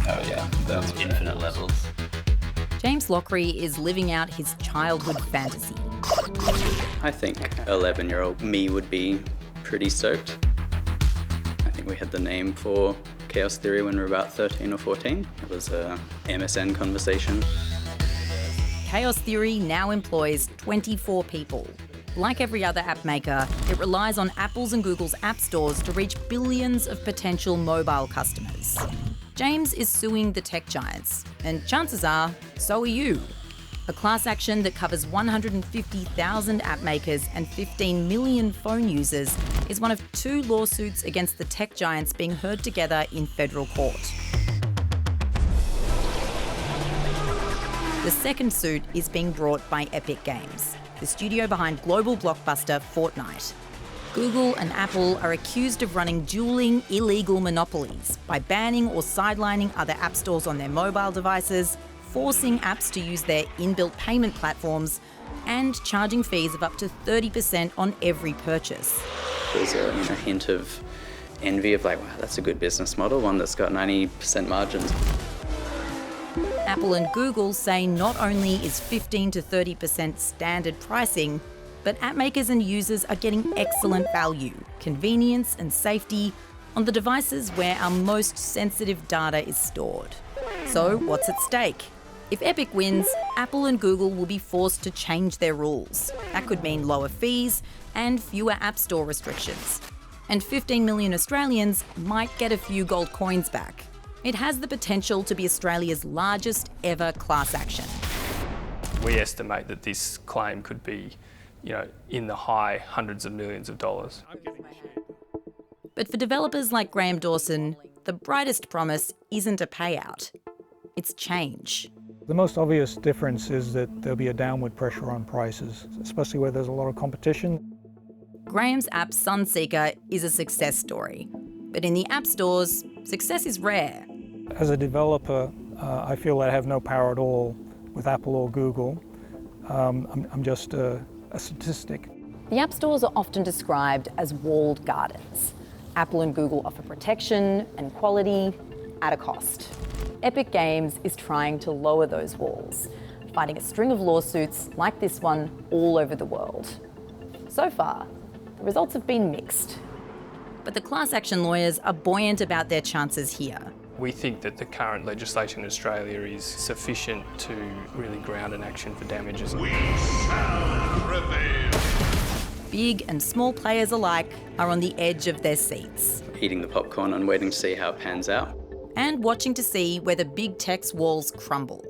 Oh yeah, that's Infinite levels. James Lockery is living out his childhood fantasy. I think 11-year-old me would be pretty stoked. I think we had the name for chaos theory when we were about 13 or 14. It was a MSN conversation. Chaos theory now employs 24 people. Like every other app maker, it relies on Apple's and Google's app stores to reach billions of potential mobile customers. James is suing the tech giants, and chances are, so are you. A class action that covers 150,000 app makers and 15 million phone users is one of 2 lawsuits against the tech giants being heard together in federal court. The second suit is being brought by Epic Games, the studio behind global blockbuster Fortnite. Google and Apple are accused of running dueling illegal monopolies by banning or sidelining other app stores on their mobile devices, forcing apps to use their inbuilt payment platforms, and charging fees of up to 30% on every purchase. There's a hint of envy of like, wow, that's a good business model, one that's got 90% margins. Apple and Google say not only is 15 to 30% standard pricing, but app makers and users are getting excellent value, convenience and safety on the devices where our most sensitive data is stored. So what's at stake? If Epic wins, Apple and Google will be forced to change their rules. That could mean lower fees and fewer app store restrictions. And 15 million Australians might get a few gold coins back. It has the potential to be Australia's largest ever class action. We estimate that this claim could be, in the high hundreds of millions of dollars. But for developers like Graham Dawson, the brightest promise isn't a payout. It's change. The most obvious difference is that there'll be a downward pressure on prices, especially where there's a lot of competition. Graham's app Sunseeker is a success story. But in the app stores, success is rare. As a developer, I feel I have no power at all with Apple or Google. I'm just a statistic. The app stores are often described as walled gardens. Apple and Google offer protection and quality at a cost. Epic Games is trying to lower those walls, fighting a string of lawsuits like this one all over the world. So far, the results have been mixed. But the class action lawyers are buoyant about their chances here. We think that the current legislation in Australia is sufficient to really ground an action for damages. We shall prevail. Big and small players alike are on the edge of their seats. Eating the popcorn and waiting to see how it pans out. And watching to see whether big tech's walls crumble.